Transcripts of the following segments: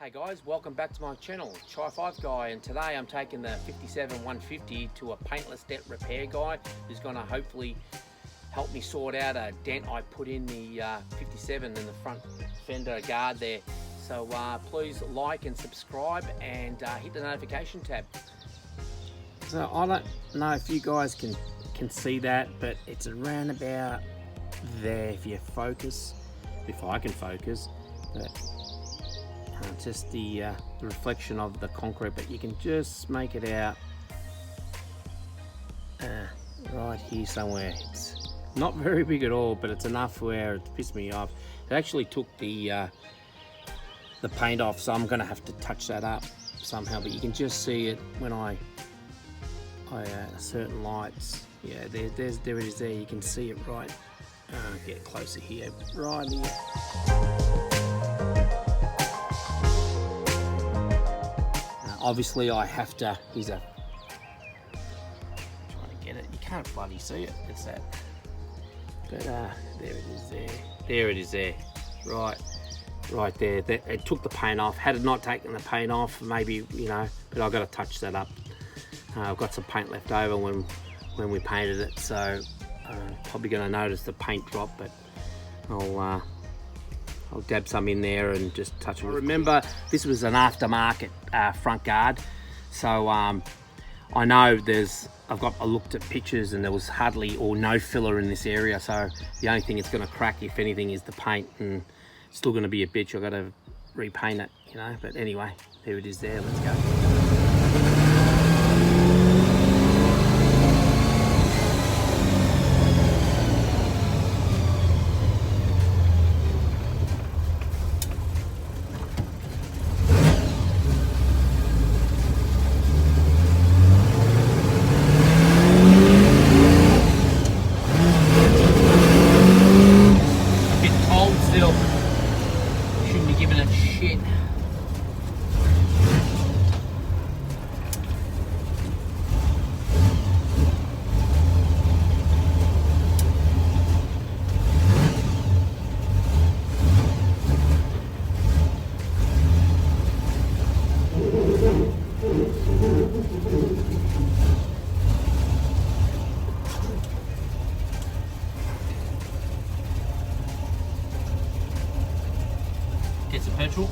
Hey guys, welcome back to my channel, TRIFIVE guy, and today I'm taking the 57 150 to a Paintless Dent repair guy who's going to hopefully help me sort out a dent I put in the 57 in the front fender guard there. So please like and subscribe and hit the notification tab. So I don't know if you guys can see that, but it's around about there if you focus, if I can focus. But just the reflection of the concrete, but you can just make it out right here somewhere. It's not very big at all, but it's enough where it pissed me off. It actually took the paint off, so I'm gonna have to touch that up somehow, but you can just see it when I certain lights. Yeah, there it is there. You can see it right. Get closer here, right here. Obviously I have to, here's a, trying to get it, you can't bloody see it, it's that, but there it is there, there it is there, right there, it took the paint off. Had it not taken the paint off, maybe, you know, but I've got to touch that up. I've got some paint left over when we painted it, so probably going to notice the paint drop, but I'll dab some in there and just touch it. Remember, this was an aftermarket front guard, so I know I looked at pictures and there was hardly or no filler in this area, so the only thing it's going to crack, if anything, is the paint, and it's still going to be a bitch. I've got to repaint it, you know, but anyway, there it is there, let's go. Shouldn't be giving it shit. Get some petrol.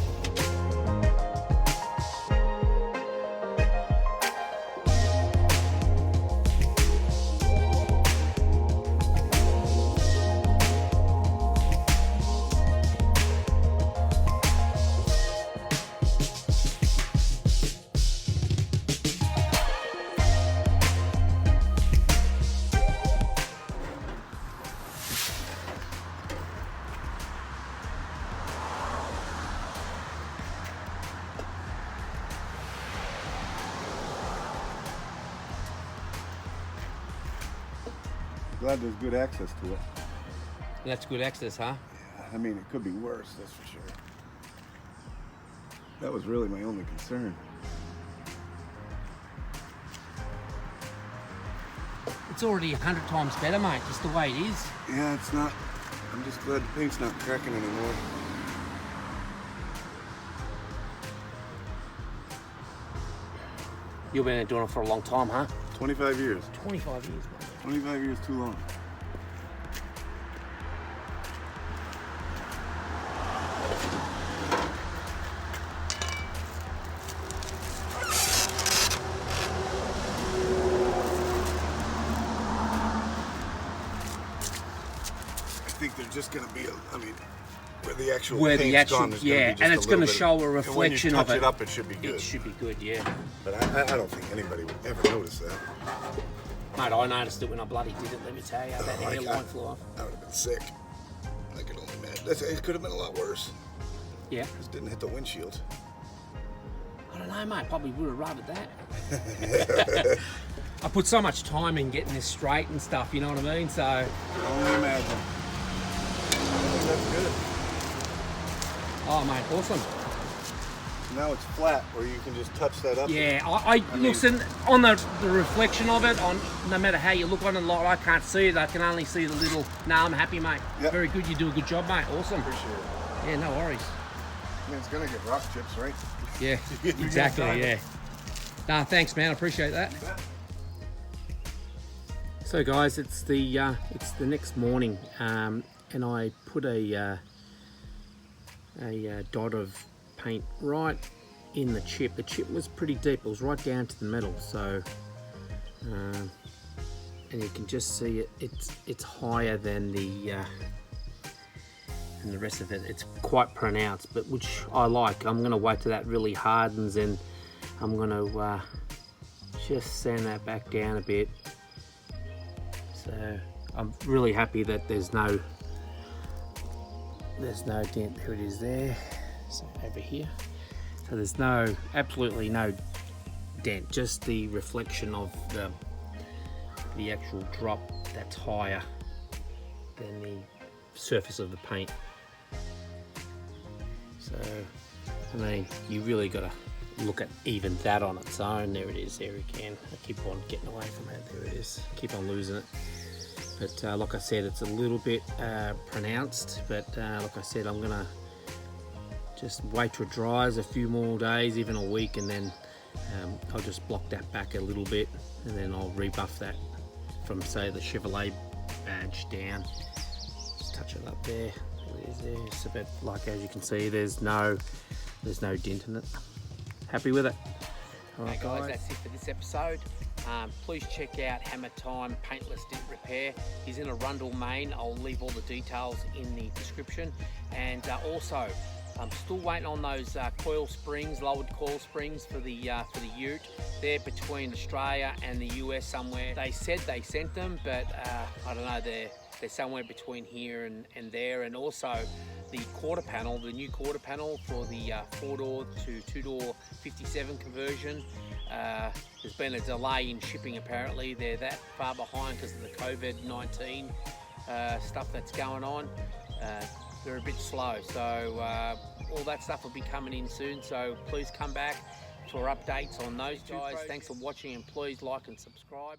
Glad there's good access to it. That's good access, huh? Yeah, I mean, it could be worse, that's for sure. That was really my only concern. It's already 100 times better, mate, just the way it is. Yeah, it's not. I'm just glad the paint's not cracking anymore. You've been doing it for a long time, huh? 25 years. 25 years, mate. 25 years too long. I think there's just going to be I mean, where the actual paint's gone, there's yeah, gonna be just and it's going to show a and reflection when of you touch it. it up, it should be good. It should be good, yeah. But I don't think anybody would ever notice that. Mate, I noticed it when I bloody did it, let me tell you. That airline flew off. I would have been sick. I could only imagine. It could have been a lot worse. Yeah. Just didn't hit the windshield. I don't know, mate. Probably would have rather that. I put so much time in getting this straight and stuff, you know what I mean? So. I can only imagine. I think that's good. Oh, mate, awesome. Now it's flat, where you can just touch that up. Yeah, I listen, on the reflection of it, on no matter how you look on the light, I can't see it. I can only see the little. No, I'm happy, mate. Yep. Very good. You do a good job, mate. Awesome. Appreciate it. Yeah, no worries. I mean, it's gonna get rough chips, right? Yeah, exactly, yeah. Nah, thanks, man. I appreciate that. So, guys, it's the next morning, and I put a dot of paint right in the chip. The chip was pretty deep. It was right down to the metal. So, and you can just see it. It's higher than the rest of it. It's quite pronounced, but which I like. I'm gonna wait till that really hardens, and I'm gonna just sand that back down a bit. So I'm really happy that there's no dent. There it is there. So over here. So there's absolutely no dent, just the reflection of the actual drop that's higher than the surface of the paint. So, I mean, you really got to look at even that on its own. There it is, there again. I keep on getting away from it. There it is. Keep on losing it. But like I said, it's a little bit pronounced. But like I said, I'm going to just wait till it dries a few more days, even a week, and then I'll just block that back a little bit, and then I'll rebuff that from, say, the Chevrolet badge down. Just touch it up there. There it is there. It's a bit like, as you can see, there's no dent in it. Happy with it. All right, guys, that's it for this episode. Please check out HAMMERTIME Paintless Dent Repair. He's in Arundel, Maine. I'll leave all the details in the description. And also, I'm still waiting on those coil springs, lowered coil springs for the ute. They're between Australia and the US somewhere. They said they sent them, but I don't know. They're somewhere between here and there. And also the quarter panel, the new quarter panel for the 4-door to 2-door 57 conversion. There's been a delay in shipping apparently. They're that far behind because of the COVID-19 stuff that's going on. They're a bit slow, so all that stuff will be coming in soon, so please come back for updates on those guys. Thanks for watching, and please like and subscribe.